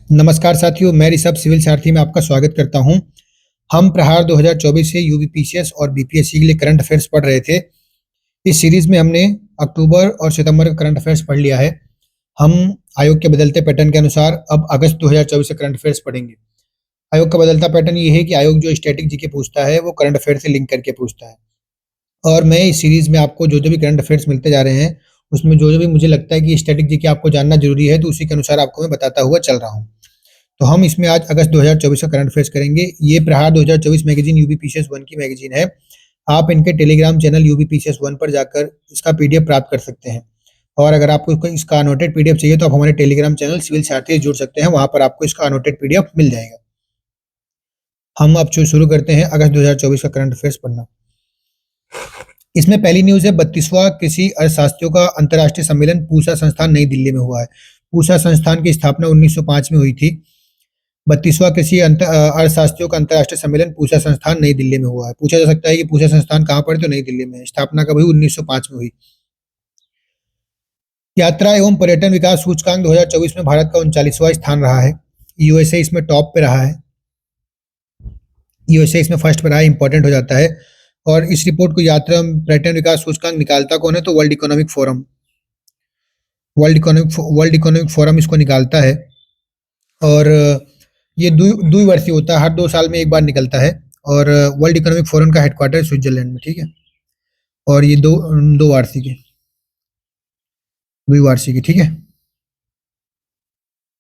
नमस्कार साथियों, मैं ऋषभ सिविल सारथी में आपका स्वागत करता हूं। हम प्रहार 2024 से यूपीपीसीएस और बीपीएससी के लिए करंट अफेयर्स पढ़ रहे थे। इस सीरीज में हमने अक्टूबर और सितंबर का करंट अफेयर्स पढ़ लिया है। हम आयोग के बदलते पैटर्न के अनुसार अब अगस्त 2024 से करंट अफेयर्स पढ़ेंगे। आयोग का बदलता पैटर्न ये है कि आयोग जो स्टैटिक जीके पूछता है वो करंट अफेयर से लिंक करके पूछता है। और मैं इस सीरीज में आपको जो भी करंट अफेयर्स मिलते जा रहे हैं उसमें जो भी मुझे लगता है कि स्टैटिक जीके आपको जानना जरूरी है, तो उसी के अनुसार आपको मैं बताता हुआ चल रहा हूँ। तो हम इसमें आज अगस्त 2024 का करंट अफेयर्स करेंगे। ये प्रहार 2024 मैगजीन यूपीपीसीएस 1 की मैगजीन है। आप इनके टेलीग्राम चैनल यूपीपीसीएस 1 पर जाकर इसका पीडीएफ प्राप्त कर सकते हैं। और अगर आपको इसका अनोटेड पीडीएफ चाहिए तो आप हमारे टेलीग्राम चैनल सिविल सारथी से जुड़ सकते हैं, वहां पर आपको इसका अनोटेड पीडीएफ मिल जाएगा। हम अब शुरू करते हैं अगस्त 2024 का करंट अफेयर्स पढ़ना। इसमें पहली न्यूज है 32वां कृषि अर्थशास्त्रियों का अंतर्राष्ट्रीय सम्मेलन पूसा संस्थान नई दिल्ली में हुआ है। पूसा संस्थान की स्थापना 1905 में हुई थी। 32वां कृषि अर्थशास्त्रियों का अंतर्राष्ट्रीय सम्मेलन पूसा संस्थान नई दिल्ली में हुआ है। पूछा जा सकता है कि पूसा संस्थान कहाँ पर है, तो नई दिल्ली में। स्थापना कब हुई? 1905 में हुई। यात्रा एवं पर्यटन विकास सूचकांक 2024 में भारत का 39वां स्थान रहा है। यूएसए इसमें टॉप पे रहा है। यूएसए इसमें फर्स्ट पे रहा है, इंपॉर्टेंट हो जाता है। और इस रिपोर्ट को यात्रा एवं पर्यटन विकास सूचकांक निकालता कौन है? तो world economic forum. World economic forum इसको निकालता है। और ये द्विवर्षीय होता है, हर 2 साल में एक बार निकलता है। और वर्ल्ड इकोनॉमिक फोरम का हेडक्वार्टर स्विट्जरलैंड में, ठीक है। और ये दो वार्षिक है, द्विवार्षिक है, ठीक है।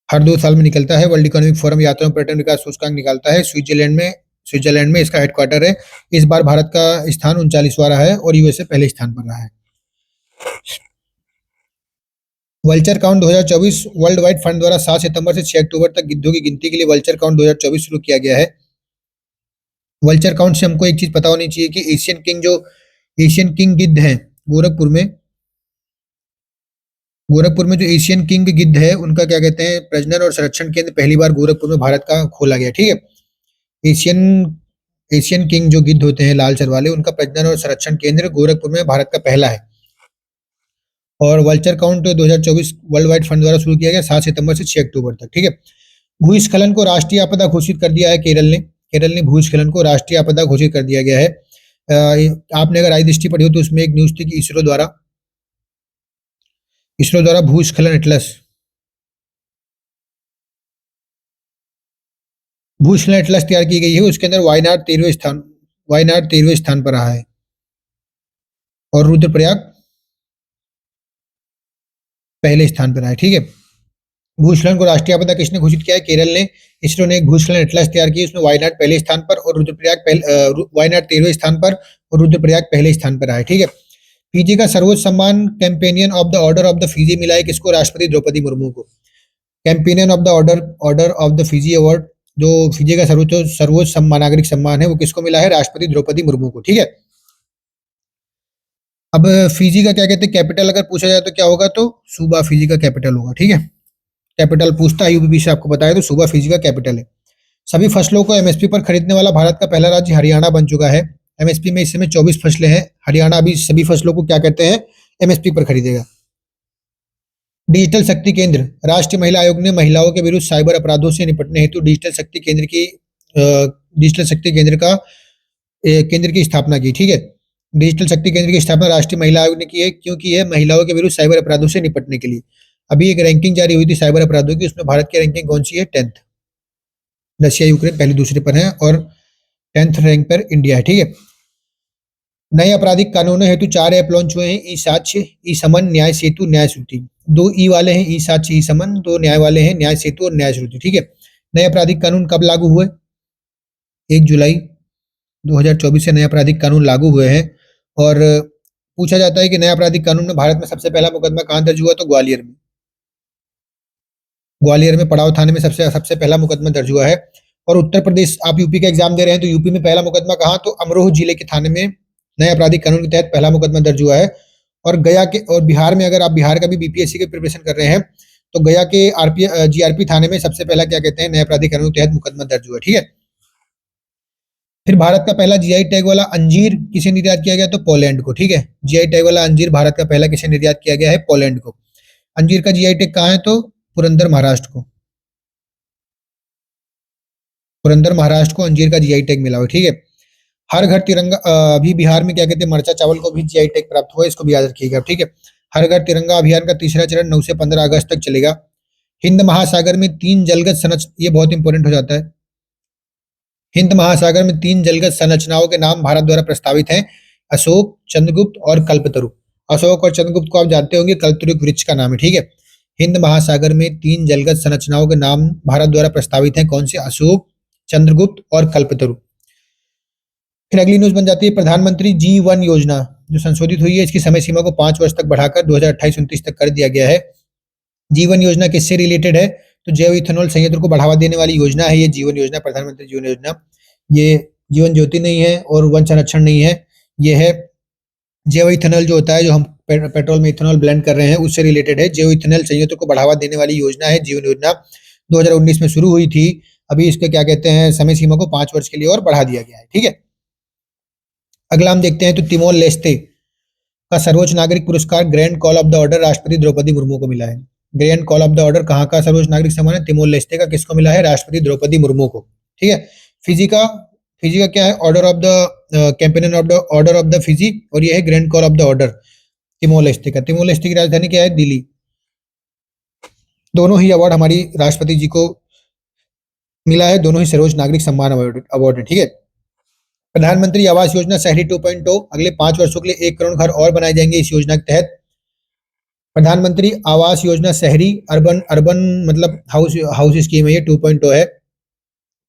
हर 2 साल में निकलता है। वर्ल्ड इकोनॉमिक फोरम यात्रा एवं पर्यटन विकास सूचकांक निकालता है स्विट्जरलैंड में इसका हेडक्वार्टर है। इस बार भारत का स्थान 39वां रहा है और यूएसए पहले स्थान पर रहा है। Vulture count 2024 world wide fund द्वारा 7 सितंबर से 6 अक्टूबर तक गिद्धों की गिनती के लिए वल्चर काउंट 2024 शुरू किया गया है। वल्चर काउंट से हमको एक चीज पता होनी चाहिए कि एशियन किंग गिद्ध है गोरखपुर में जो एशियन किंग गिद्ध है उनका क्या कहते हैं, प्रजनन और संरक्षण केंद्र पहली बार गोरखपुर में भारत का खोला गया, ठीक है। एशियन किंग जो गिद्ध होते हैं लाल सर वाले, उनका प्रजनन और संरक्षण केंद्र गोरखपुर में भारत का पहला है। और vulture count 2024 world wide fund द्वारा शुरू किया गया 7 सितंबर से 6 अक्टूबर तक, ठीक है। भूस्खलन को राष्ट्रीय आपदा घोषित कर दिया है केरल ने भूस्खलन को राष्ट्रीय आपदा घोषित कर दिया गया है। आपने अगर आई दृष्टि पढ़ी हो तो उसमें एक न्यूज थी कि इसरो द्वारा भूस्खलन एटलस तैयार की गई है। उसके अंदर वायनाड 13वें स्थान पर रहा है और रुद्रप्रयाग पहले स्थान पर रहा है, ठीक है। भूस्खलन को राष्ट्रीय आपदा किसने घोषित किया है? केरल ने। इसरो ने एक भूस्खलन एटलस तैयार की, उसमें वायनाड पहले स्थान पर और वायनाड 13वें स्थान पर और रुद्रप्रयाग पहले स्थान पर रहा है, ठीक है। फिजी का सर्वोच्च सम्मान companion of the order of the Fiji मिला है किसको? राष्ट्रपति द्रौपदी मुर्मू को। Companion of the order of the Fiji award, जो फिजी का सर्वोच्च नागरिक सम्मान है, वो किसको मिला है? राष्ट्रपति द्रौपदी मुर्मू को, ठीक है। अब फिजी का क्या कहते हैं कैपिटल अगर पूछा जाए तो क्या होगा? तो सूबा फिजी का कैपिटल होगा, ठीक है। कैपिटल पूछता है यूपी से, आपको बताया तो सूबा फिजी का कैपिटल है। सभी फसलों को एमएसपी पर खरीदने वाला भारत का पहला राज्य हरियाणा बन चुका है। एमएसपी में इस समय 24 फसलें हैं। हरियाणा अभी सभी फसलों को क्या कहते हैं? एमएसपी पर खरीदेगा। डिजिटल शक्ति केंद्र, राष्ट्रीय महिला आयोग ने महिलाओं के विरुद्ध साइबर अपराधों से निपटने हेतु डिजिटल शक्ति केंद्र की स्थापना की, ठीक है। डिजिटल शक्ति केंद्र की स्थापना राष्ट्रीय महिला आयोग ने की है, क्योंकि यह महिलाओं के विरुद्ध साइबर अपराधों से निपटने के लिए। अभी एक रैंकिंग जारी हुई थी साइबर अपराधों की, उसमें भारत की रैंकिंग कौन सी है? 10th। रशिया यूक्रेन पहले दूसरे पर है और 10th रैंक पर इंडिया है, ठीक है। नए आपराधिक कानूनों हेतु 4 ऐप लॉन्च हुए हैं। ई साक्ष्य, ई समन, न्याय सेतु, न्याय श्रुति। 2 ई वाले हैं, ई साक्ष्य, ई समन। 2 न्याय वाले हैं, न्याय सेतु और न्याय श्रुति, ठीक है। नए आपराधिक कानून कब लागू हुए? 1 जुलाई 2024 से नए आपराधिक कानून लागू हुए हैं। और पूछा जाता है कि नए आपराधिक कानून में भारत में सबसे पहला मुकदमा कहां दर्ज हुआ? तो ग्वालियर में पड़ाव थाने में सबसे पहला मुकदमा दर्ज हुआ है। और उत्तर प्रदेश, आप यूपी का एग्जाम दे रहे हैं तो यूपी में पहला मुकदमा कहाँ? तो अमरोह जिले के थाने में नए आपराधिक कानून के तहत पहला मुकदमा दर्ज हुआ है। और बिहार में, अगर आप बिहार का भी बीपीएससी की प्रिपरेशन कर रहे हैं तो गया के जीआरपी थाने में सबसे पहला क्या कहते हैं, नए आपराधिक कानून के तहत मुकदमा दर्ज हुआ, ठीक है। फिर भारत का पहला जीआई टैग वाला अंजीर किसे निर्यात किया गया? तो पोलैंड को, ठीक है। जीआई टैग वाला अंजीर भारत का पहला किसे निर्यात किया गया है? पोलैंड को। अंजीर का जीआई टैग कहाँ है? तो पुरंदर, महाराष्ट्र को। पुरंदर महाराष्ट्र को अंजीर का जीआई टैग मिला हुआ है, ठीक है। हर घर तिरंगा, अभी बिहार में क्या कहते हैं, मरचा चावल को भी जीआई टैग प्राप्त हुआ है, इसको भी याद रखिएगा, ठीक है। हर घर तिरंगा अभियान का तीसरा चरण 9 से 15 अगस्त तक चलेगा। हिंद महासागर में 3 जलगत संरचना, ये बहुत इंपॉर्टेंट हो जाता है। हिंद महासागर में 3 जलगत संरचनाओं के नाम भारत द्वारा प्रस्तावित हैं, अशोक, चंद्रगुप्त और कल्पतरु। अशोक और चंद्रगुप्त को आप जानते होंगे, कल्पतरु एक वृक्ष का नाम है, ठीक है। हिंद महासागर में 3 जलगत संरचनाओं के नाम भारत द्वारा प्रस्तावित हैं, कौन से? अशोक, चंद्रगुप्त और कल्पतरु। फिर अगली न्यूज बन जाती है प्रधानमंत्री G1 योजना, जो संशोधित हुई है, इसकी समय सीमा को 5 वर्ष तक बढ़ाकर 2028-29 तक कर दिया गया है। G1 योजना किससे रिलेटेड है? तो जैव इथेनॉल संयंत्र को बढ़ावा देने वाली योजना है ये जीवन योजना, प्रधानमंत्री जीवन योजना। ये जीवन ज्योति नहीं है और वन संरक्षण नहीं है, ये है जैव इथेनॉल जो होता है, जो हम पेट्रोल में इथेनॉल ब्लेंड कर रहे हैं, उससे रिलेटेड है। जैव इथेनॉल संयंत्र को बढ़ावा देने वाली योजना है जीवन योजना, 2019 में शुरू हुई थी। अभी इसके क्या कहते हैं, समय सीमा को 5 वर्ष के लिए और बढ़ा दिया गया है, ठीक है। अगला हम देखते हैं तो तिमोर लेस्ते का सर्वोच्च नागरिक पुरस्कार grand collar of the order राष्ट्रपति द्रौपदी मुर्मू को मिला है। Grand collar of the order कहाँ का सर्वोच्च नागरिक सम्मान है? तिमोर लेस्ते का। किसको मिला है? राष्ट्रपति द्रौपदी मुर्मू को, ठीक है। फिजी का क्या है? Order of the companion of the order of the Fiji, और ये है grand collar of the order Timor Leste का। तिमोर लेस्ते की राजधानी क्या है? दिल्ली। दोनों ही अवार्ड हमारी राष्ट्रपति जी को मिला है, दोनों ही सर्वोच्च नागरिक सम्मान अवार्ड है, ठीक है। प्रधानमंत्री आवास योजना शहरी 2.0, अगले 5 वर्षों के लिए 1 करोड़ घर और बनाए जाएंगे इस योजना के तहत। प्रधानमंत्री आवास योजना शहरी, अर्बन मतलब हाउस स्कीम है, ये 2.0 है।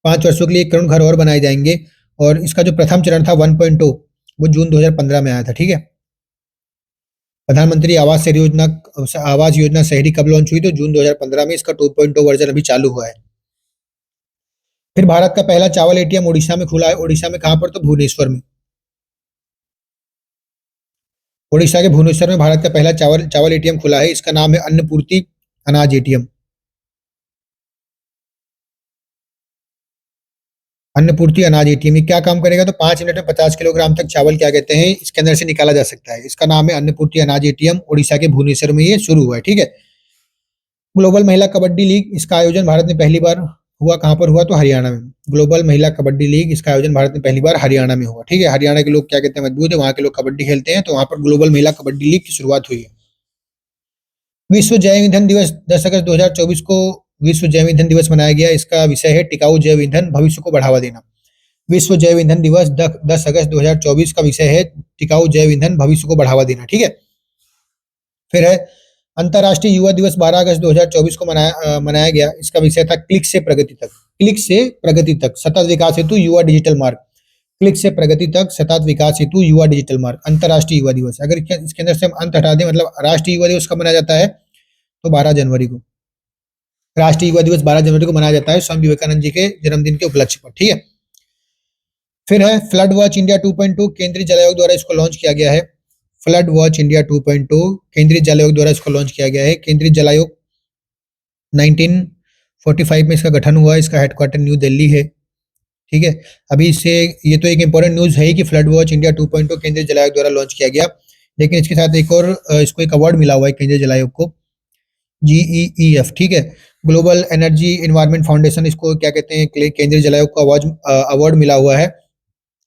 5 वर्षों के लिए 1 करोड़ घर और बनाए जाएंगे, और इसका जो प्रथम चरण था 1.0 वो जून 2015 में आया था, ठीक है। प्रधानमंत्री आवास योजना शहरी कब लॉन्च हुई? तो जून 2015 में। इसका 2.0 वर्जन अभी चालू हुआ है। फिर भारत का पहला चावल एटीएम ओडिशा में खुला है। ओडिशा में कहां पर? तो भुवनेश्वर में। ओडिशा के भुवनेश्वर में भारत का पहला चावल एटीएम खुला है, इसका नाम है अन्नपूर्ति अनाज एटीएम। अन्नपूर्ति अनाज एटीएम ये क्या काम करेगा? तो 5 मिनट में 50 किलोग्राम तक चावल क्या कहते हैं, इसके अंदर से निकाला जा सकता है। इसका नाम है अन्नपूर्ति अनाज एटीएम, ओडिशा के भुवनेश्वर में ये शुरू हुआ है, ठीक है। ग्लोबल महिला कबड्डी लीग, इसका आयोजन भारत में पहली बार हुआ, कहां पर हुआ? तो हरियाणा में। ग्लोबल महिला कबड्डी लीग, इसका आयोजन भारत में पहली बार हरियाणा में हुआ, ठीक है। हरियाणा के लोग क्या कहते हैं, मजबूत है, वहां के लोग कबड्डी खेलते हैं, तो वहां पर ग्लोबल महिला कबड्डी लीग की शुरुआत हुई है। विश्व जैव ईंधन दिवस 10 अगस्त 2024 को विश्व जैव ईंधन दिवस मनाया गया। इसका विषय है टिकाऊ जैव ईंधन भविष्य को बढ़ावा देना। विश्व जैव ईंधन दिवस 10 अगस्त 2024 का विषय है टिकाऊ जैव ईंधन भविष्य को बढ़ावा देना, ठीक है। फिर है अंतर्राष्ट्रीय युवा दिवस 12 अगस्त 2024 को मनाया गया। इसका विषय था क्लिक से प्रगति तक। क्लिक से प्रगति तक सतत विकास हेतु युवा डिजिटल मार्ग। क्लिक से प्रगति तक सतत विकास हेतु युवा डिजिटल मार्ग, अंतर्राष्ट्रीय युवा दिवस। अगर इसके अंदर से हम अंत हटा दें, मतलब राष्ट्रीय युवा दिवस कब मनाया जाता है? तो 12 जनवरी को। राष्ट्रीय युवा दिवस 12 जनवरी को मनाया जाता है स्वामी विवेकानंद जी के जन्मदिन के उपलक्ष्य पर, ठीक है। फिर है फ्लड वॉच इंडिया 2.2, केंद्रीय जल आयोग द्वारा इसको लॉन्च किया गया है। फ्लड वॉच इंडिया 2.2 केंद्रीय जल आयोग द्वारा इसको लॉन्च किया गया है। केंद्रीय जल आयोग 1945 में इसका गठन हुआ। इसका हेडक्वार्टर न्यू दिल्ली है, ठीक है। अभी इससे ये तो एक इंपॉर्टेंट न्यूज है कि फ्लड वॉच इंडिया 2.0 केंद्रीय जल आयोग द्वारा लॉन्च किया गया, लेकिन इसके साथ एक और इसको एक अवार्ड मिला हुआ है केंद्रीय जल आयोग को, GEEF, ठीक है। ग्लोबल एनर्जी एनवायरनमेंट फाउंडेशन, इसको क्या कहते हैं, केंद्रीय जल आयोग को अवार्ड मिला हुआ है,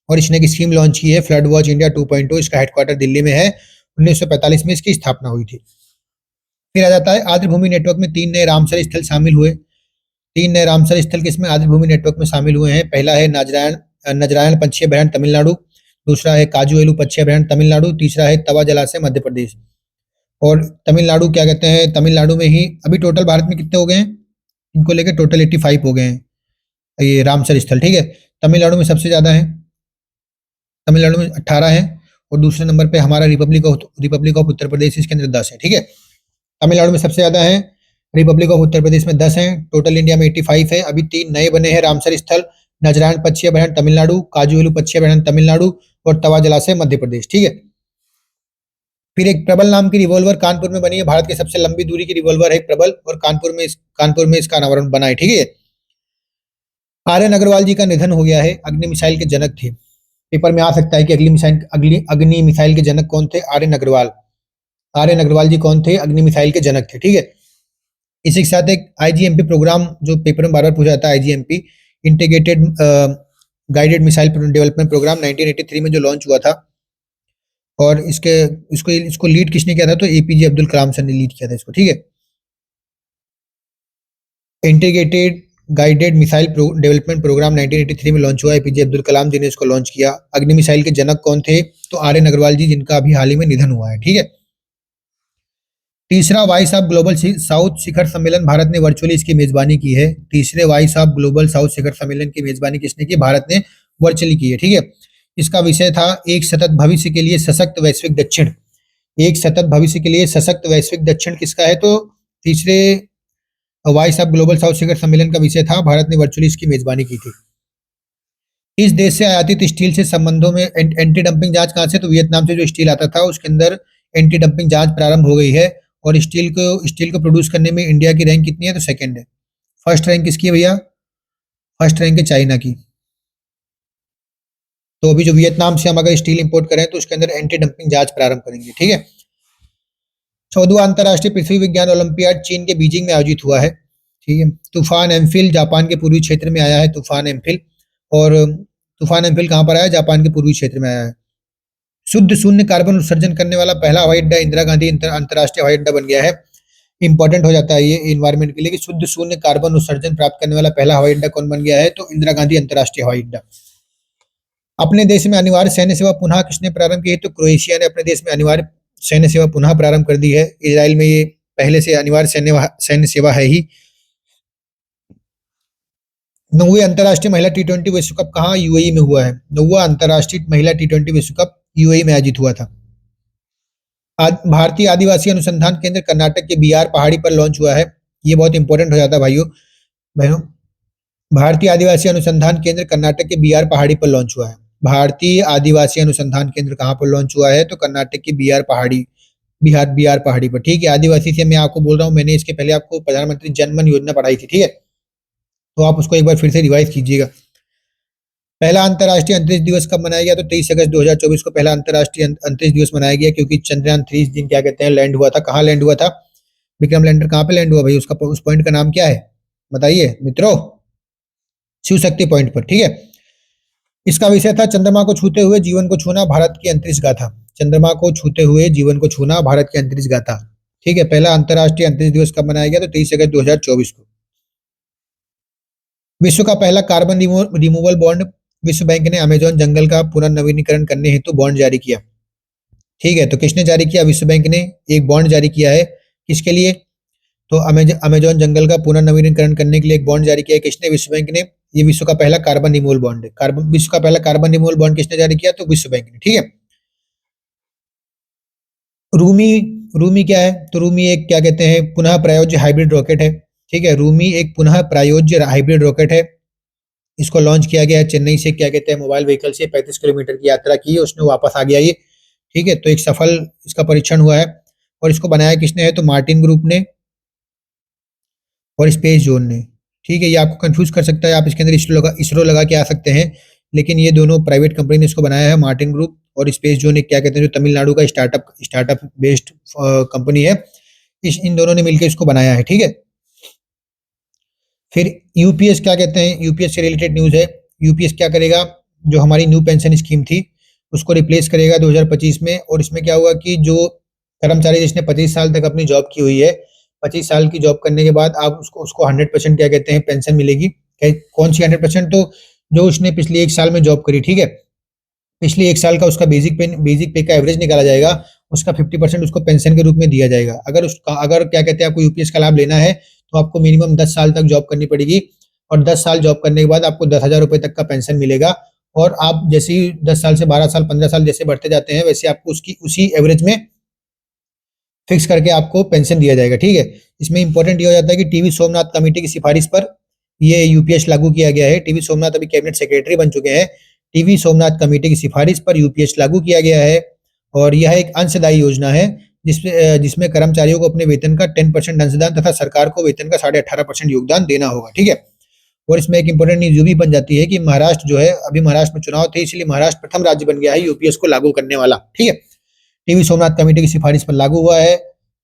और इसने एक स्कीम लॉन्च की है फ्लड वॉच इंडिया 2.0। इसका हेडक्वार्टर दिल्ली में है। 1945 में इसकी स्थापना हुई थी। फिर आ जाता है आर्द्रभूमि नेटवर्क में 3 नए रामसर स्थल शामिल हुए। 3 नए रामसर स्थल किसमें? आर्द्रभूमि नेटवर्क में शामिल हुए हैं। पहला है नजरायण पक्षी अभयारण्य तमिलनाडु, दूसरा है काजूएलू पक्षी अभयारण्य तमिलनाडु, तीसरा है तवा जलाशय मध्य प्रदेश। और तमिलनाडु क्या कहते हैं, तमिलनाडु में ही अभी टोटल भारत में कितने हो गए हैं, इनको लेकर टोटल 85 हो गए हैं ये रामसर स्थल, ठीक है। तमिलनाडु में सबसे ज्यादा है, तमिलनाडु में 18 है, और दूसरे नंबर पे हमारा रिपब्लिक ऑफ उत्तर प्रदेश, इसके अंदर 10 है, ठीक है। तमिलनाडु में सबसे ज्यादा है, रिपब्लिक ऑफ उत्तर प्रदेश में 10 है, टोटल इंडिया में 85 है। अभी 3 नए बने हैं रामसर स्थल, नजरायण पक्षी अभयारण्य तमिलनाडु, काजूएलू पक्षी अभयारण्य तमिलनाडु, और तवा जलाशय मध्य प्रदेश, ठीक है। फिर एक प्रबल नाम की रिवॉल्वर कानपुर में बनी है। भारत की सबसे लंबी दूरी की रिवॉल्वर है प्रबल, और कानपुर में इसका अनावरण बना है, ठीक है। आर्यन अग्रवाल जी का निधन हो गया है, अग्नि मिसाइल के जनक थे। पेपर में आ सकता है कि अग्नि मिसाइल के जनक कौन थे? आर्यन अग्रवाल। आर्यन अग्रवाल जी कौन थे? अग्नि मिसाइल के जनक थे, ठीक है। इसी के साथ एक IGMP प्रोग्राम जो पेपर में बार बार पूछा जाता है, IGMP integrated guided missile development programme 1983 में जो लॉन्च हुआ था, और इसको लीड किसने किया था? तो एपीजे अब्दुल कलाम सर ने लीड किया था इसको, ठीक है। Integrated guided missile development programme 1983 में लॉन्च हुआ, एपीजे अब्दुल कलाम जी ने इसको लॉन्च किया। अग्नि मिसाइल के जनक कौन थे? तो आर.एन. अग्रवाल जी, जिनका अभी हाल ही में निधन हुआ है, ठीक है। तीसरा वॉइस ऑफ ग्लोबल साउथ शिखर सम्मेलन, भारत ने वर्चुअली इसकी मेजबानी की है। तीसरे वॉइस ऑफ ग्लोबल साउथ शिखर सम्मेलन की मेजबानी किसने की? भारत ने वर्चुअली की है, ठीक है। इसका विषय था एक सतत भविष्य के लिए सशक्त वैश्विक दक्षिण। एक सतत भविष्य के लिए सशक्त वैश्विक दक्षिण किसका है? तो तीसरे वॉइस ऑफ ग्लोबल साउथ शिखर सम्मेलन का विषय था, भारत ने वर्चुअली इसकी मेजबानी की थी। इस देश से आयातित स्टील से संबंधों में एंटी डंपिंग जांच कहां से? तो वियतनाम से जो स्टील आता था उसके अंदर एंटी डंपिंग जांच प्रारंभ हो गई है। और स्टील को प्रोड्यूस करने में इंडिया की रैंक कितनी है? तो सेकंड है। फर्स्ट रैंक किसकी है भैया? फर्स्ट रैंक है चाइना की। तो अभी जो वियतनाम से हम अगर स्टील इंपोर्ट करें तो उसके अंदर एंटी डंपिंग जांच प्रारंभ करेंगे, ठीक है। 14वां अंतर्राष्ट्रीय पृथ्वी विज्ञान ओलंपियाड चीन के बीजिंग में आयोजित हुआ है, ठीक है। तूफान एम्फिल जापान के पूर्वी क्षेत्र में आया है, तूफान एम्फिल। और तूफान एम्फिल कहां पर आया? जापान के पूर्वी क्षेत्र में आया है। शुद्ध शून्य कार्बन उत्सर्जन करने वाला पहला हवाई अड्डा इंदिरा गांधी अंतर्राष्ट्रीय हवाई अड्डा बन गया है। इंपॉर्टेंट हो जाता है ये इन्वायरमेंट के लिए कि शुद्ध शून्य कार्बन उत्सर्जन प्राप्त करने वाला पहला हवाई अड्डा कौन बन गया है? तो इंदिरा गांधी अंतर्राष्ट्रीय हवाई अड्डा। अपने देश में अनिवार्य सैन्य सेवा पुनः किसने प्रारंभ की है? तो क्रोएशिया ने अपने देश में अनिवार्य सैन्य सेवा पुनः प्रारंभ कर दी है। इजराइल में ये पहले से अनिवार्य सैन्य सेवा है ही। 9वें अंतर्राष्ट्रीय महिला T20 विश्व कप कहाँ? यूएई में हुआ है। 9वां अंतर्राष्ट्रीय महिला T20 विश्व कप यूएई में आयोजित हुआ था। भारतीय आदिवासी अनुसंधान केंद्र कर्नाटक के बीआर पहाड़ी पर लॉन्च हुआ है। ये बहुत इंपॉर्टेंट हो जाता है भाइयों बहनों। भारतीय आदिवासी अनुसंधान केंद्र कर्नाटक के बीआर पहाड़ी पर लॉन्च हुआ है। भारतीय आदिवासी अनुसंधान केंद्र कहाँ पर लॉन्च हुआ है? तो कर्नाटक की बीआर पहाड़ी पर, ठीक है। आदिवासी से मैं आपको बोल रहा हूँ, मैंने इसके पहले आपको प्रधानमंत्री जन धन योजना पढ़ाई थी, ठीक है। तो आप उसको एक बार फिर से रिवाइज कीजिएगा। पहला अंतर्राष्ट्रीय अंतरिक्ष दिवस कब मनाया गया? तो 23 अगस्त 2024 को पहला अंतर्राष्ट्रीय अंतरिक्ष दिवस मनाया गया, क्योंकि चंद्रयान 3 दिन क्या कहते हैं लैंड हुआ था। कहाँ लैंड हुआ था? विक्रम लैंडर कहाँ पे लैंड हुआ भाई? उसका उस पॉइंट का नाम क्या है बताइए मित्रों? शिव शक्ति पॉइंट पर, ठीक है। इसका विषय था चंद्रमा को छूते हुए जीवन को छूना, भारत की अंतरिक्ष गाथा। चंद्रमा को छूते हुए जीवन को छूना, भारत की अंतरिक्ष गाथा, ठीक है। पहला अंतर्राष्ट्रीय अंतरिक्ष दिवस कब मनाया गया? तो 23 अगस्त 2024 को। विश्व का पहला कार्बन रिमूवल बॉन्ड, विश्व बैंक ने अमेजॉन जंगल का पुनर्नवीनीकरण करने हेतु बॉन्ड जारी किया, ठीक है। तो किसने जारी किया? विश्व बैंक ने एक बॉन्ड जारी किया है। किसके लिए? तो अमेजॉन जंगल का पुनर्नवीनीकरण करने के लिए एक बॉन्ड जारी किया है। किसने? विश्व बैंक ने। ये विश्व का पहला कार्बन रिमूवल बॉन्ड है। विश्व का पहला कार्बन रिमूवल बॉन्ड किसने जारी किया? तो विश्व बैंक ने, ठीक है। रूमी क्या है? तो रूमी एक क्या कहते हैं पुनः प्रायोज्य हाइब्रिड रॉकेट है, ठीक है। रूमी एक पुनः प्रायोज्य हाइब्रिड रॉकेट है। इसको लॉन्च किया गया है चेन्नई से, क्या कहते हैं मोबाइल व्हीकल से। 35 किलोमीटर की यात्रा की है उसने, वापस आ गया ये, ठीक है। तो एक सफल इसका परीक्षण हुआ है। और इसको बनाया किसने है? तो मार्टिन ग्रुप ने और स्पेस जोन ने, ठीक है। ये आपको कंफ्यूज कर सकता है, आप इसके अंदर इसरो लगा के आ सकते हैं, लेकिन ये दोनों प्राइवेट कंपनी ने इसको बनाया है। मार्टिन ग्रुप और स्पेस जोन एक क्या कहते हैं जो तमिलनाडु का स्टार्टअप बेस्ड कंपनी है, इन दोनों ने मिलकर इसको बनाया है, ठीक है। फिर यूपीएस क्या कहते हैं? यूपीएस से रिलेटेड न्यूज है। यूपीएस क्या करेगा? जो हमारी न्यू पेंशन स्कीम थी उसको रिप्लेस करेगा 2025 में। और इसमें क्या हुआ कि जो कर्मचारी जिसने 25 साल तक अपनी जॉब की हुई है, 25 साल की जॉब करने के बाद आप उसको 100% क्या कहते हैं पेंशन मिलेगी। कौन सी 100%? तो जो उसने पिछले 1 साल में जॉब करी, ठीक है। पिछले 1 साल का उसका बेसिक पे का एवरेज निकाला जाएगा, उसका 50% उसको पेंशन के रूप में दिया जाएगा। अगर क्या कहते हैं आपको यूपीएस का लाभ लेना है तो आपको मिनिमम 10 साल तक जॉब करनी पड़ेगी। और 10 साल जॉब करने के बाद आपको 10,000 रुपए तक का पेंशन मिलेगा। और आप जैसे ही 10 साल से 12 साल 15 साल जैसे बढ़ते जाते हैं, वैसे आपको उसी एवरेज में फिक्स करके आपको पेंशन दिया जाएगा, ठीक है। इसमें इंपॉर्टेंट ये हो जाता है कि टीवी सोमनाथ कमेटी की सिफारिश पर ये यूपीएस लागू किया गया है। टीवी सोमनाथ अभी कैबिनेट सेक्रेटरी बन चुके हैं। टीवी सोमनाथ कमेटी की सिफारिश पर यूपीएस लागू किया गया है। और यह एक अंशदायी योजना है जिसमें कर्मचारियों को अपने वेतन का 10% अंशदान तथा सरकार को वेतन का 18.5% योगदान देना होगा, ठीक है। और इसमें एक इंपॉर्टेंट न्यूज ये भी बन जाती है कि महाराष्ट्र जो है, अभी महाराष्ट्र में चुनाव थे, इसलिए महाराष्ट्र प्रथम राज्य बन गया है यूपीएस को लागू करने वाला, ठीक है। टीवी सोमनाथ कमेटी की सिफारिश पर लागू हुआ है।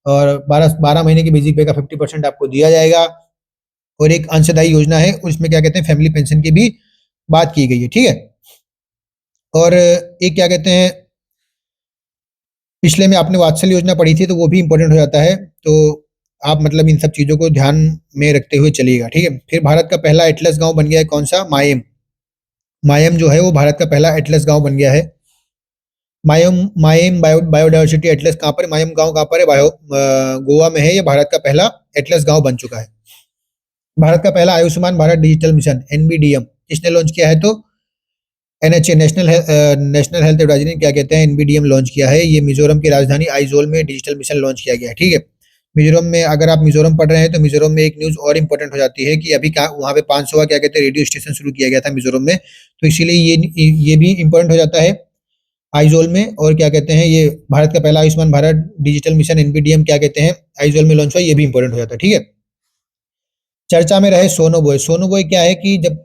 और 12 महीने की बेसिक पे का 50% आपको दिया जाएगा। और एक अंशदायी योजना है, और इसमें क्या कहते हैं फैमिली पेंशन की भी बात की गई है, ठीक है। और एक क्या कहते हैं, पिछले में आपने वात्सल्य योजना पढ़ी थी, तो वो भी इंपॉर्टेंट हो जाता है, तो आप मतलब इन सब चीजों को ध्यान में रखते हुए चलिएगा, ठीक है। फिर भारत का पहला एटलस गांव बन गया है कौन सा, मायम। मायम जो है वो भारत का पहला एटलस गांव बन गया है। मायम मायम बायोडायवर्सिटी एटलस कहाँ पर है, मायम गांव कहाँ पर है, गोवा में है। ये भारत का पहला एटलस गांव बन चुका है। भारत का पहला आयुष्मान भारत डिजिटल मिशन एनबीडीएम किसने लॉन्च किया है, तो एनएचए नेशनल हेल्थ एडवाइजरी क्या कहते हैं एनबीडीएम लॉन्च किया है। ये मिजोरम की राजधानी आइजोल में डिजिटल मिशन लॉन्च किया गया है, ठीक है। मिजोरम में, अगर आप मिजोरम पढ़ रहे हैं तो मिजोरम में एक न्यूज और इंपॉर्टेंट हो जाती है कि अभी क्या वहाँ पे 500 क्या कहते हैं रेडियो स्टेशन शुरू किया गया था मिजोरम में, तो इसीलिए ये भी इंपॉर्टेंट हो जाता है आइजोल में। और क्या कहते हैं, ये भारत का पहला आयुष्मान भारत डिजिटल मिशन एनबीडीएम क्या कहते हैं आइजोल में लॉन्च हुआ, ये भी इंपॉर्टेंट हो जाता है, ठीक है। चर्चा में रहे सोनोबॉय। सोनोबॉय क्या है कि जब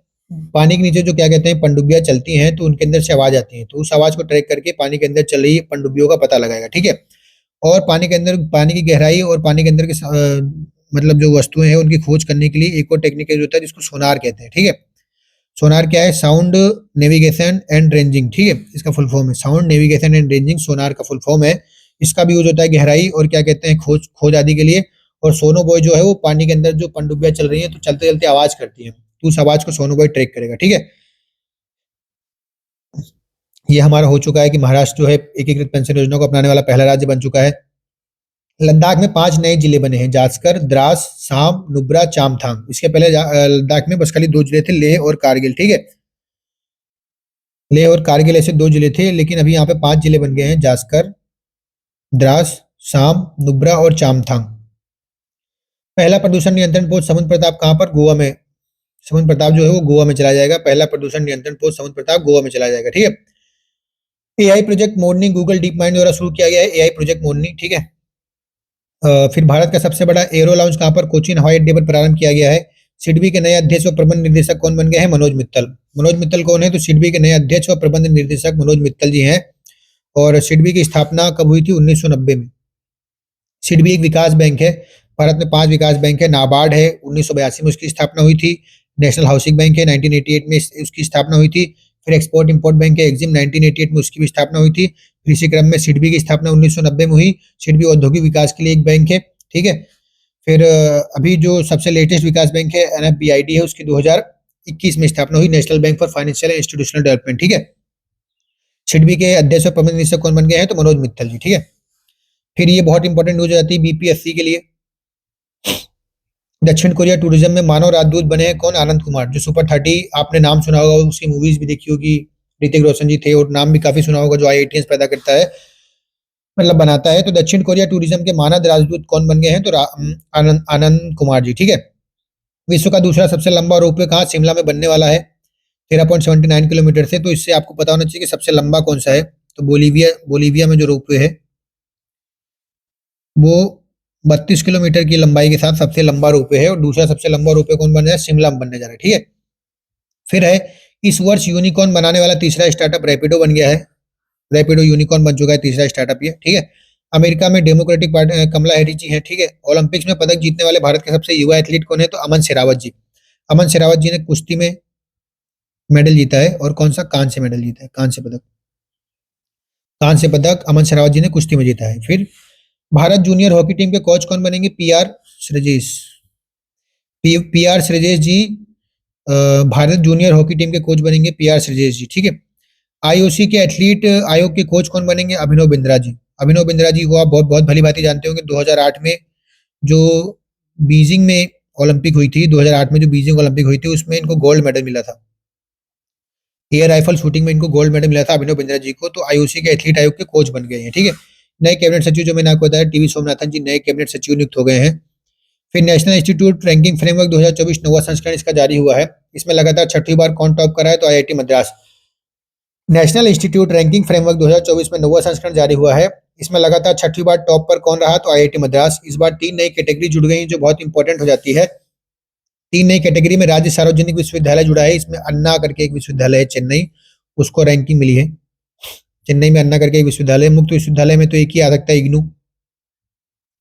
पानी के नीचे जो क्या कहते हैं पनडुब्बियां चलती हैं तो उनके अंदर से आवाज आती है, तो उस आवाज को ट्रैक करके पानी के अंदर चल रही पनडुब्बियों का पता लगाएगा, ठीक है। और पानी के अंदर पानी की गहराई और पानी के अंदर के मतलब जो वस्तुएं हैं उनकी खोज करने के लिए एक और टेक्निक होता है जिसको सोनार कहते हैं, ठीक है। सोनार क्या है, साउंड नेविगेशन एंड रेंजिंग, ठीक है, इसका फुल फॉर्म है साउंड नेविगेशन एंड रेंजिंग, सोनार का फुल फॉर्म है। इसका भी यूज होता है गहराई और क्या कहते हैं खोज खोज आदि के लिए। और सोनोबॉय जो है वो पानी के अंदर जो पनडुब्बियां चल रही हैं तो चलते चलते आवाज करती है, तो उस आवाज को सोनोबॉय ट्रैक करेगा, ठीक है। ये हमारा हो चुका है कि महाराष्ट्र जो है एकीकृत पेंशन योजना को अपनाने वाला पहला राज्य बन चुका है। लद्दाख में 5 नए जिले बने हैं, जास्कर, द्रास, साम, नुब्रा, चामथांग। इसके पहले लद्दाख में बस खाली 2 जिले थे, लेह और कारगिल, ठीक है। लेह और कारगिल ऐसे 2 जिले थे, लेकिन अभी यहाँ पे 5 जिले बन गए हैं, जास्कर, द्रास, साम, नुब्रा और चामथांग। पहला प्रदूषण नियंत्रण पोस्ट समुद्र प्रताप कहाँ पर, गोवा में। समुद्र प्रताप जो है वो गोवा में चला जाएगा, पहला प्रदूषण नियंत्रण पोस्ट समुद्र प्रताप गोवा में चला जाएगा, ठीक है। एआई प्रोजेक्ट मोरनी गूगल डीप माइंड द्वारा शुरू किया गया है, एआई प्रोजेक्ट मोरनी, ठीक है। फिर भारत का सबसे बड़ा एरो लाउंज कहाँ पर, कोचीन हवाई अड्डे पर प्रारंभ किया गया है। सिडबी के नए अध्यक्ष व प्रबंध निर्देशक कौन बन गए हैं, मनोज मित्तल। मनोज मित्तल कौन है, तो सिडबी के नए अध्यक्ष व प्रबंध निर्देशक मनोज मित्तल जी हैं। और सिडबी की स्थापना कब हुई थी, 1990 में। सिडबी एक विकास बैंक है, भारत में 5 विकास बैंक है। नाबार्ड है, 1982 में उसकी स्थापना हुई थी। नेशनल हाउसिंग बैंक है, 1988 में उसकी स्थापना हुई थी। फिर एक्सपोर्ट इंपोर्ट बैंक है, एक्जिम, 1988 में उसकी भी स्थापना हुई थी। फिर इसी क्रम में सिडबी की स्थापना 1990 में हुई। सिडबी औद्योगिक विकास के लिए एक बैंक है, ठीक है। फिर अभी जो सबसे लेटेस्ट विकास बैंक है एनएफबीआईडी है, उसकी 2021 में स्थापना हुई, national bank for financial and institutional development, ठीक है। सिडबी के अध्यक्ष और प्रबंध निदेशक कौन बन गए हैं, तो मनोज मित्तल जी, ठीक है। फिर ये बहुत इंपॉर्टेंट न्यूज हो जाती है बीपीएससी के लिए। दक्षिण कोरिया टूरिज्म में मानव राजदूत बने हैं कौन, आनंद कुमार। जो सुपर 30 आपने नाम सुना होगा, उसकी मूवीज भी देखी होगी, ऋतिक रोशन जी थे, और नाम भी काफी सुना होगा, जो आईआईटीएस पैदा करता है, मतलब बनाता है। तो दक्षिण कोरिया टूरिज्म के मानद राजदूत कौन बन गए हैं, तो आनंद कुमार जी, ठीक है। विश्व का दूसरा सबसे लंबा रोपवे कहाँ, शिमला में बनने वाला है, 13.79 किलोमीटर से। तो इससे आपको पता होना चाहिए कि सबसे लंबा कौन सा है, तो बोलीविया में जो रोपवे है वो 32 किलोमीटर की लंबाई के साथ सबसे लंबा रोपवे है। और दूसरा सबसे लंबा रोपवे कौन बन रहा है, शिमला में बनने जा रहा है, ठीक है। फिर है इस वर्ष यूनिकॉर्न बनाने वाला तीसरा स्टार्टअप रैपिडो बन गया है। रैपिडो यूनिकॉर्न बन चुका है, तीसरा स्टार्टअप ये, ठीक है। अमेरिका में डेमोक्रेटिक पार्टी कमला हैरिस जी हैं, ठीक है। ओलंपिक्स में पदक जीतने वाले भारत के सबसे युवा एथलीट कौन है, तो अमन शेरावत जी। अमन शेरावत जी ने कुश्ती में मेडल जीता है, और कौन सा, कांस्य मेडल जीता है, कांस्य पदक। कांस्य पदक अमन शेरावत जी ने कुश्ती में जीता है। फिर भारत जूनियर हॉकी टीम के कोच कौन बनेंगे, पीआर श्रीजेश। पीआर श्रीजेश जी भारत जूनियर हॉकी टीम के कोच बनेंगे, पीआर श्रीजेश जी, ठीक है। आईओसी के एथलीट आयोग के कोच कौन बनेंगे, अभिनव बिंद्रा जी। अभिनव बिंद्रा जी को आप बहुत बहुत भली भांति जानते होंगे, 2008 में जो बीजिंग में ओलंपिक हुई थी, 2008 में जो बीजिंग ओलंपिक हुई थी, उसमें इनको गोल्ड मेडल मिला था। एयर राइफल शूटिंग में इनको गोल्ड मेडल मिला था अभिनव बिंद्रा जी को। तो आईओसी के एथलीट आयोग के कोच बन गए हैं, ठीक है। नए कैबिनेट सचिव जो मैंने आपको बताया, टीवी सोमनाथन जी नए कैबिनेट सचिव नियुक्त हो गए हैं। फिर नेशनल इंस्टीट्यूट रैंकिंग फ्रेमवर्क 2024 नवा संस्करण इसका जारी हुआ है। इसमें लगातार 6वीं बार कौन टॉप कर रहा है, तो IIT Madras. National institute ranking framework 2024 में नवा संस्करण जारी हुआ है। इसमें लगातार 6वीं बार टॉप पर कौन रहा, तो आईआईटी मद्रास। इस बार 3 नई कैटेगरी जुड़ गई जो बहुत इंपॉर्टेंट हो जाती है। 3 नई कैटेगरी में राज्य सार्वजनिक विश्वविद्यालय जुड़ा है, इसमें अन्ना करके एक विश्वविद्यालय है चेन्नई, उसको रैंकिंग मिली है। चेन्नई में अन्ना करके एक विश्वविद्यालय। मुक्त विश्वविद्यालय में तो एक ही आ सकता है, इग्नू।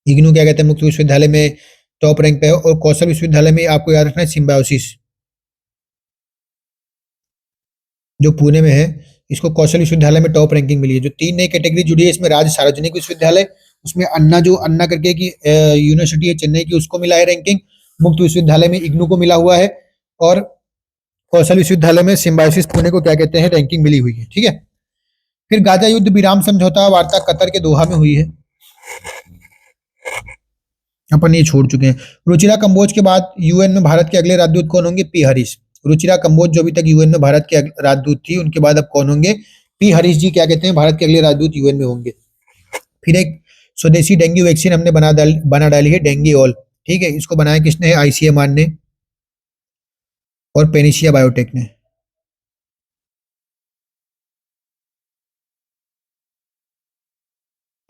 इग्नू क्या कहते हैं, मुक्त विश्वविद्यालय में टॉप रैंक पे है। और कौशल विश्वविद्यालय में आपको याद रखना है सिम्बायोसिस, जो पुणे में है, इसको कौशल विश्वविद्यालय में टॉप रैंकिंग मिली है। जो 3 नई कैटेगरी जुड़ी है इसमें, राज्य सार्वजनिक विश्वविद्यालय, उसमें अन्ना करके की यूनिवर्सिटी है चेन्नई की, उसको मिला है रैंकिंग। मुक्त विश्वविद्यालय में इग्नू को मिला हुआ है, और कौशल विश्वविद्यालय में सिम्बायोसिस पुणे को क्या कहते हैं, रैंकिंग मिली हुई है। ठीक है। फिर गाजा युद्ध विराम समझौता वार्ता कतर के दोहा में हुई है, अपन ये छोड़ चुके हैं। रुचिरा कंबोज के बाद यूएन में भारत के अगले राजदूत कौन होंगे, पी हरीश। रुचिरा कंबोज जो अभी तक यूएन में भारत के राजदूत थी, उनके बाद अब कौन होंगे, पी हरीश जी क्या कहते हैं, भारत के अगले राजदूत यूएन में होंगे। फिर एक स्वदेशी डेंगू वैक्सीन हमने बना डाली है, डेंगीओल। ठीक है, इसको बनाया किसने है, आईसीएमआर ने और पेनिसिया बायोटेक ने।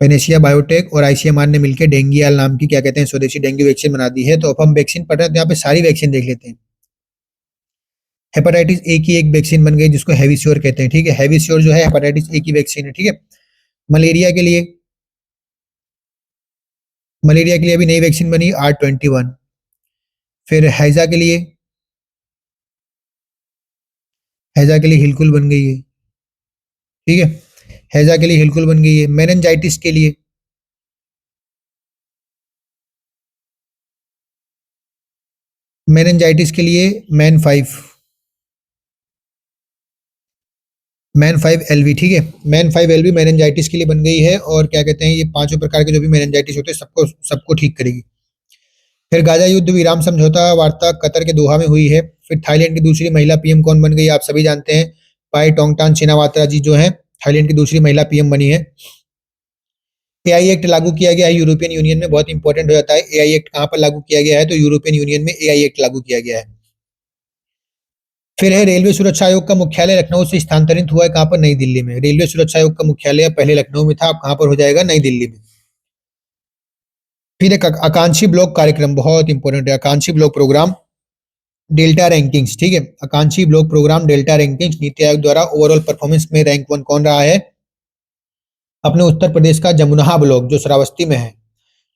पेनेशिया बायोटेक और आईसीएमआर ने मिलकर डेंगीआल नाम की क्या कहते हैं, स्वदेशी डेंगू वैक्सीन बना दी है। तो अब हम वैक्सीन पढ़ रहे हैं, तो यहाँ पे सारी वैक्सीन देख लेते हैं। हेपेटाइटिस ए की एक वैक्सीन बन गई जिसको हैविश्योर कहते हैं। ठीक है, हैविश्योर जो है हेपेटाइटिस ए की वैक्सीन है। ठीक है। मलेरिया के लिए अभी नई वैक्सीन बनी R21। फिर हैजा के लिए हिलकुल बन गई है। ठीक है, हैजा के लिए हिलकुल बन गई है। मेनिनजाइटिस के लिए मैन 5 LV। ठीक है, मैन 5 LV मेनिनजाइटिस के लिए बन गई है, और क्या कहते हैं, ये पांचों प्रकार के जो भी मेनिनजाइटिस होते हैं सबको सबको ठीक करेगी। फिर गाजा युद्ध विराम समझौता वार्ता कतर के दोहा में हुई है। फिर थाईलैंड की दूसरी महिला पीएम कौन बन गई, आप सभी जानते हैं, पाई टोंगटान छिनावात्रा जी जो है थाईलैंड की दूसरी महिला पीएम बनी है। एआई एक्ट लागू किया गया है यूरोपियन यूनियन में, बहुत इंपॉर्टेंट हो जाता है। एआई एक्ट कहां पर लागू किया गया है, तो यूरोपियन यूनियन में एआई एक्ट लागू किया गया है। फिर है रेलवे सुरक्षा आयोग का मुख्यालय लखनऊ से स्थानांतरित हुआ है, कहां पर, नई दिल्ली में। रेलवे सुरक्षा आयोग का मुख्यालय पहले लखनऊ में था, अब कहां पर हो जाएगा, नई दिल्ली में। फिर एक आकांक्षी ब्लॉक कार्यक्रम, बहुत इंपॉर्टेंट है, आकांक्षी ब्लॉक प्रोग्राम डेल्टा रैंकिंग्स। ठीक है, आकांक्षी block programme delta rankings, NITI Aayog द्वारा ओवरऑल परफॉर्मेंस में रैंक 1 कौन रहा है, अपने उत्तर प्रदेश का जमुनहा ब्लॉक जो श्रावस्ती में है।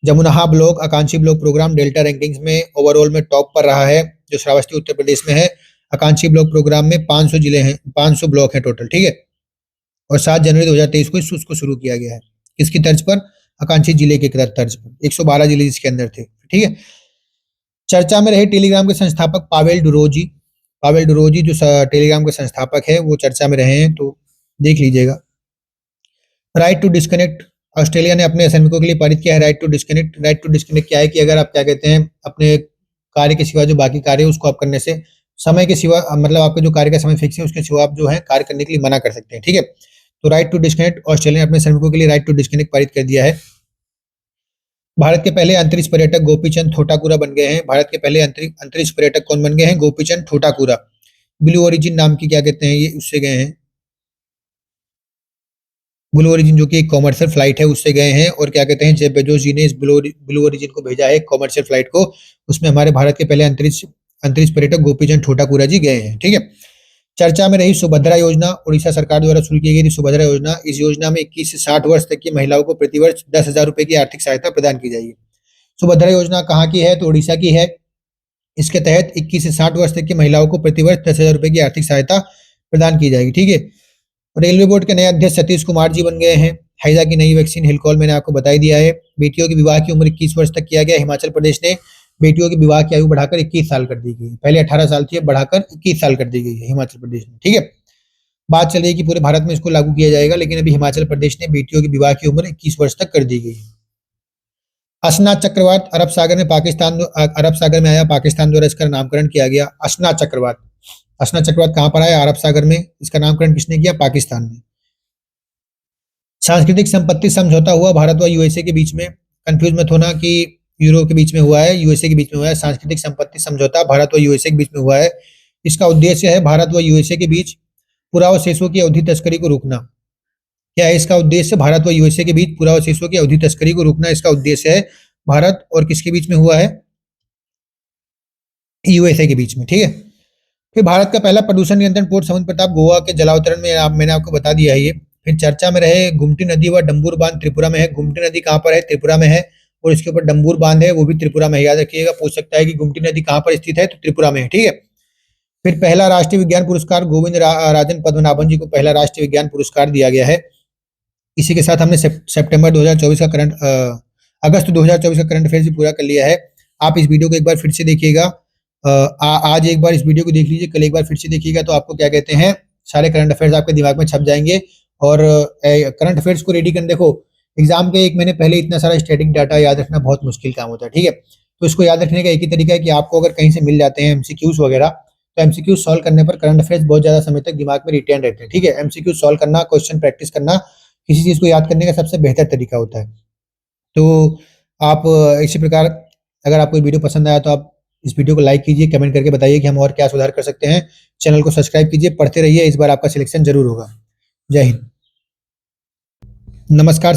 जमुनहा ब्लॉक आकांक्षी ब्लॉक प्रोग्राम डेल्टा रैंकिंग्स में ओवरऑल में टॉप पर रहा है, जो श्रावस्ती उत्तर प्रदेश में है। आकांक्षी ब्लॉक प्रोग्राम में 500 जिले हैं, 500 ब्लॉक हैं टोटल। ठीक है, और 7 जनवरी 2023 को इसको शुरू किया गया है। किसकी तर्ज पर, आकांक्षी जिले के तर्ज पर। 112 जिले इसके अंदर थे। ठीक है। चर्चा में रहे टेलीग्राम के संस्थापक पावेल डुरोजी जो टेलीग्राम के संस्थापक है वो चर्चा में रहे हैं, तो देख लीजिएगा। राइट टू डिस्कनेक्ट, ऑस्ट्रेलिया ने अपने सैनिकों के लिए पारित किया है right to disconnect. Right to disconnect क्या है कि अगर आप क्या कहते हैं, अपने कार्य के सिवा जो बाकी कार्य है उसको आप करने से, समय के सिवा, मतलब आपका जो कार्य का समय फिक्स है उसके सिवा आप जो है कार्य करने के लिए मना कर सकते हैं। ठीक है, तो राइट टू डिस्कनेक्ट, ऑस्ट्रेलिया ने अपने सैनिकों के लिए राइट टू डिस्कनेक्ट पारित कर दिया है। भारत के पहले अंतरिक्ष पर्यटक गोपीचंद थोटाकुरा बन गए हैं। भारत के पहले अंतरिक्ष पर्यटक कौन बन गए हैं, गोपीचंद थोटाकुरा। ब्लू ओरिजिन नाम की क्या कहते हैं, ये उससे गए हैं। ब्लू ओरिजिन जो कि एक कॉमर्शियल फ्लाइट है उससे गए हैं, और क्या कहते हैं, जेफ बेजोस जी ने इस ब्लू ओरिजिन को भेजा है कॉमर्शियल फ्लाइट को, उसमें हमारे भारत के पहले अंतरिक्ष पर्यटक गोपीचंद थोटाकुरा जी गए हैं। ठीक है। चर्चा में रही सुभद्रा योजना, उड़ीसा सरकार द्वारा शुरू की गई थी सुभद्रा योजना। इस योजना में 21 से 60 वर्ष तक की महिलाओं को प्रतिवर्ष 10,000 रुपए की आर्थिक सहायता प्रदान की जाएगी। सुभद्रा योजना कहाँ की है, तो उड़ीसा की है। इसके तहत 21 से 60 वर्ष तक की महिलाओं को प्रतिवर्ष 10,000 रुपए की आर्थिक सहायता प्रदान की जाएगी। ठीक है। रेलवे बोर्ड के नए अध्यक्ष सतीश कुमार जी बन गए हैं। हैजा की नई वैक्सीन हिलकॉल मैंने आपको बता दिया है। बेटियों की विवाह की उम्र 21 वर्ष तक किया गया। हिमाचल प्रदेश ने बेटियों की विवाह की आयु बढ़ाकर 21 साल कर दी गई है। पहले 18 साल थी, अब बढ़ाकर 21 साल कर दी गई है हिमाचल प्रदेश में। ठीक है, बात चल रही है कि पूरे भारत में इसको लागू किया जाएगा, लेकिन अभी हिमाचल प्रदेश ने बेटियों की विवाह की उम्र 21 वर्ष तक कर दी गई है। असना चक्रवात अरब सागर में आया, पाकिस्तान द्वारा इसका नामकरण किया गया असना चक्रवात। असना चक्रवात कहां पर आया, अरब सागर में। इसका नामकरण किसने किया, पाकिस्तान ने। सांस्कृतिक संपत्ति समझौता हुआ भारत व यूएसए के बीच में। कंफ्यूज मत होना कि यूरोप के बीच में हुआ है, यूएसए के बीच में हुआ है। सांस्कृतिक संपत्ति समझौता भारत व यूएसए के बीच में हुआ है। इसका उद्देश्य है भारत व यूएसए के बीच पुरावशेषों की अवधि तस्करी को रोकना। क्या है इसका उद्देश्य, भारत व यूएसए के बीच पुरावशेषों की अवधि तस्करी को रोकना इसका उद्देश्य है। भारत और किसके बीच में हुआ है, यूएसए के बीच में। ठीक है। फिर भारत का पहला प्रदूषण नियंत्रण पोर्ट समुद्र प्रताप गोवा के जलावतरण में, मैंने आपको बता दिया है ये। फिर चर्चा में रहे गुमटी नदी व डंबूर बांध त्रिपुरा में है। गुमटी नदी कहां पर है, त्रिपुरा में है। और इसके ऊपर डंबूर बांध है, वो भी त्रिपुरा में है। याद रखिएगा, पूछ सकता है कि गुमटी नदी कहाँ पर स्थित है, तो त्रिपुरा में है। ठीक है। फिर पहला राष्ट्रीय विज्ञान पुरस्कार गोविंद राजन पद्मनाभन जी को पहला राष्ट्रीय विज्ञान पुरस्कार दिया गया है। इसी के साथ हमने सितंबर 2024 का अगस्त 2024 का करंट अफेयर्स भी पूरा कर लिया है। आप इस वीडियो को एक बार फिर से देखिएगा। आज एक बार इस वीडियो को देख लीजिए, कल एक बार फिर से देखिएगा, तो आपको क्या कहते हैं, सारे करंट अफेयर्स आपके दिमाग में छप जाएंगे। और करंट अफेयर्स को रेडी करने, देखो एग्जाम के 1 महीने पहले इतना सारा स्टैटिक डाटा याद रखना बहुत मुश्किल काम होता है। ठीक है। तो इसको याद रखने का एक ही तरीका है कि आपको अगर कहीं से मिल जाते हैं एमसीक्यूज वगैरह, तो एमसीक्यूज सॉल्व करने पर करंट अफेयर्स बहुत ज्यादा समय तक दिमाग में रिटेन रहते हैं। ठीक है। एमसीक्यूज सॉल्व करना, क्वेश्चन प्रैक्टिस करना किसी चीज को याद करने का सबसे बेहतर तरीका होता है। तो आप इसी प्रकार, अगर आपको वीडियो पसंद आया तो आप इस वीडियो को लाइक कीजिए, कमेंट करके बताइए कि हम और क्या सुधार कर सकते हैं। चैनल को सब्सक्राइब कीजिए, पढ़ते रहिए, इस बार आपका सिलेक्शन जरूर होगा। जय हिंद। नमस्कार।